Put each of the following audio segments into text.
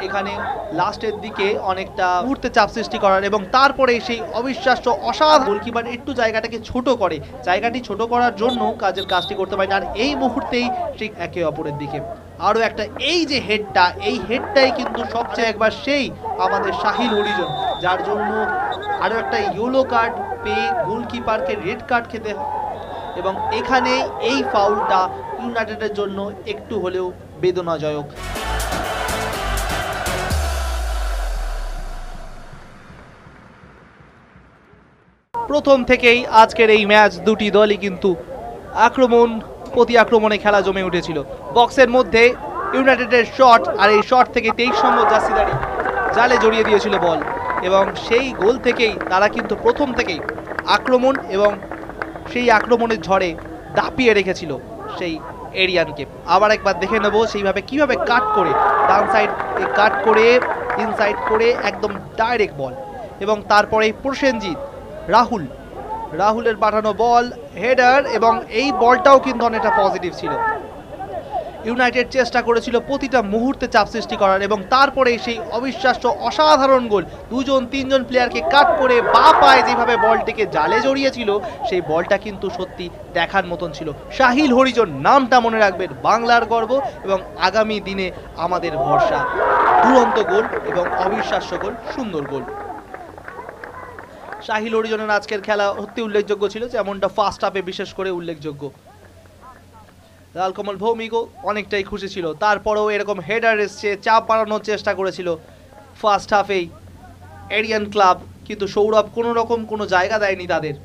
এখানে লাস্টের দিকে অনেকটা মুহূর্তে চাপ সৃষ্টি করার এবং তারপরে সেই অবিশ্বাস্য অসাধারণ গোলকিপার একটু জায়গাটাকে ছোট করে, জায়গাটি ছোট করার জন্য কাজটি করতে পারে না। আর এই মুহূর্তেই ঠিক একে অপরের দিকে আরও একটা এই যে হেডটা, এই হেডটাই কিন্তু সবচেয়ে একবার সেই আমাদের সাহিল হরিজন, যার জন্য আরও একটা ইয়েলো কার্ড পেয়ে গোলকিপারকে রেড কার্ড খেতে হয়। এবং এখানে এই ফাউলটা ইউনাইটেডের জন্য একটু হলেও বেদনাদায়ক। প্রথম থেকেই আজকের এই ম্যাচ দুটি দলই কিন্তু আক্রমণ প্রতি আক্রমণে খেলা জমে উঠেছিল। বক্সের মধ্যে ইউনাইটেডের শট, আর এই শট থেকে 23 নম্বর জার্সিধারী জালে জড়িয়ে দিয়েছিল বল, এবং সেই গোল থেকেই তারা কিন্তু প্রথম থেকেই আক্রমণ এবং সেই আক্রমণের ঝড়ে দাপিয়ে রেখেছিল সেই এরিয়ানকে। আবার একবার দেখে নেব সেইভাবে কিভাবে কাট করে ডান সাইড কাট করে ইনসাইড করে একদম ডাইরেক্ট বল, এবং তারপরে প্রসেনজিৎ রাহুলের পাঠানো বল হেডার, এবং এই বলটাও কিন্তু অনেকটা পজিটিভ ছিল। ইউনাইটেড চেষ্টা করেছিল প্রতিটা মুহূর্তে চাপ সৃষ্টি করার, এবং তারপরে সেই অবিশ্বাস্য অসাধারণ গোল, 2-3 প্লেয়ারকে কাট করে বা পায়ে যেভাবে বলটিকে জালে জড়িয়েছিল, সেই বলটা কিন্তু সত্যি দেখার মতন ছিল। সাহিল হরিজন নামটা মনে রাখবেন, বাংলার গর্ব এবং আগামী দিনে আমাদের ভরসা। দুরন্ত গোল এবং অবিশ্বাস্য গোল, সুন্দর গোল। সাহিল হরিজনের আজকের খেলা অতি উল্লেখযোগ্য ছিল, যেমনটা ফার্স্ট হাফে বিশেষ করে উল্লেখযোগ্য। লালকমল ভৌমিকও অনেকটাই খুশি ছিল, তারপরেও এরকম হেডার এসছে, চাপ বাড়ানোর চেষ্টা করেছিল ফার্স্ট হাফেই এরিয়ান ক্লাব, কিন্তু সৌরভ কোনো রকম কোনো জায়গা দেয়নি তাদের।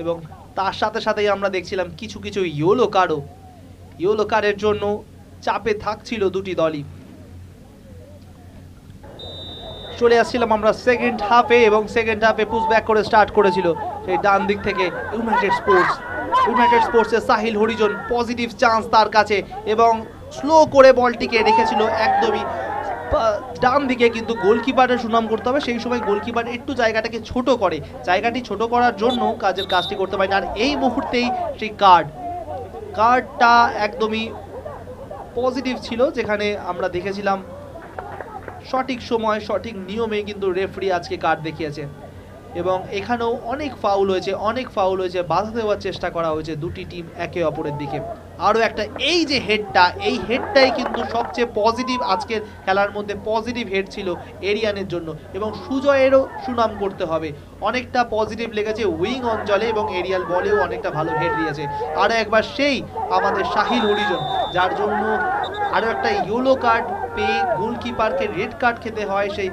এবং তার সাথে সাথেই আমরা দেখছিলাম কিছু কিছু ইয়েলো কার্ডের জন্য চাপে থাকছিল দুটি দলই। চলে আসছিলাম আমরা সেকেন্ড হাফে, এবং সেকেন্ড হাফে পুশ ব্যাক করে স্টার্ট করেছিল সেই ডান দিক থেকে ইউনাইটেড স্পোর্টসের সাহিল হরিজন, পজিটিভ চান্স তার কাছে, এবং স্লো করে বলটিকে রেখেছিল একদমই ডান দিকে, কিন্তু গোলকিপারের সুনাম করতে হবে, সেই সময় গোলকিপার একটু জায়গাটাকে ছোট করে, জায়গাটি ছোট করার জন্য কাজটি করতে পারে না। আর এই মুহূর্তেই সেই কার্ডটা একদমই পজিটিভ ছিল, যেখানে আমরা দেখেছিলাম সঠিক সময় সঠিক নিয়মে কিন্তু রেফারি আজকে কার্ড দেখিয়েছে, এবং এখানেও অনেক ফাউল হয়েছে, বাধা দেওয়ার চেষ্টা করা হয়েছে দুটি টিম একে অপরের দিকে। আরও একটা এই যে হেডটা, এই হেডটাই কিন্তু সবচেয়ে পজিটিভ আজকের খেলার মধ্যে, পজিটিভ হেড ছিল এরিয়ানের জন্য, এবং সুজয়েরও সুনাম করতে হবে, অনেকটা পজিটিভ লেগেছে উইং অঞ্চলে, এবং এরিয়াল বলেও অনেকটা ভালো হেড দিয়েছে। আরও একবার সেই আমাদের সাহিল হরিজন, যার জন্য আরও একটা ইয়েলো কার্ড পেয়ে গোলকিপারকে রেড কার্ড খেতে হয় সেই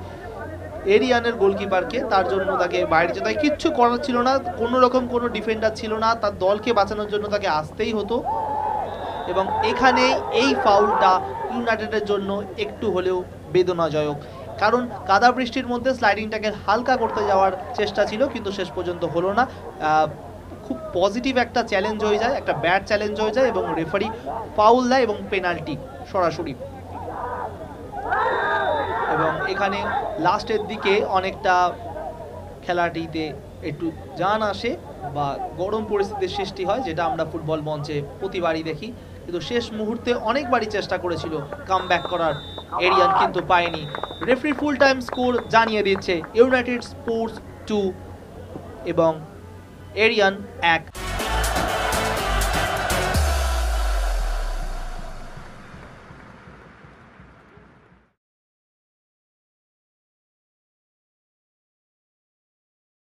এরিয়ানের গোলকিপারকে, তার জন্য তাকে বাইরে যেতে হয়, কিচ্ছু করার ছিল না, কোনো রকম কোনো ডিফেন্ডার ছিল না, তার দলকে বাঁচানোর জন্য তাকে আসতেই হতো। এবং এখানে এই ফাউলটা ইউনাইটেডের জন্য একটু হলেও বেদনাদায়ক, কারণ কাদা বৃষ্টির মধ্যে স্লাইডিংটাকে হালকা করতে যাওয়ার চেষ্টা ছিল, কিন্তু শেষ পর্যন্ত হলো না। খুব পজিটিভ একটা চ্যালেঞ্জ হয়ে যায়, একটা ব্যাড চ্যালেঞ্জ হয়ে যায়, এবং রেফারি ফাউল দেয় এবং পেনাল্টি সরাসরি। এবং এখানে লাস্টের দিকে অনেকটা খেলাটিতে একটু জান আসে বা গরম পরিস্থিতির সৃষ্টি হয়, যেটা আমরা ফুটবল মঞ্চে প্রতিবারই দেখি, কিন্তু শেষ মুহূর্তে অনেকবারই চেষ্টা করেছিল কামব্যাক করার এরিয়ান, কিন্তু পায়নি। রেফারি ফুল টাইম স্কোর জানিয়ে দিচ্ছে ইউনাইটেড স্পোর্টস 2 এবং এরিয়ান 1।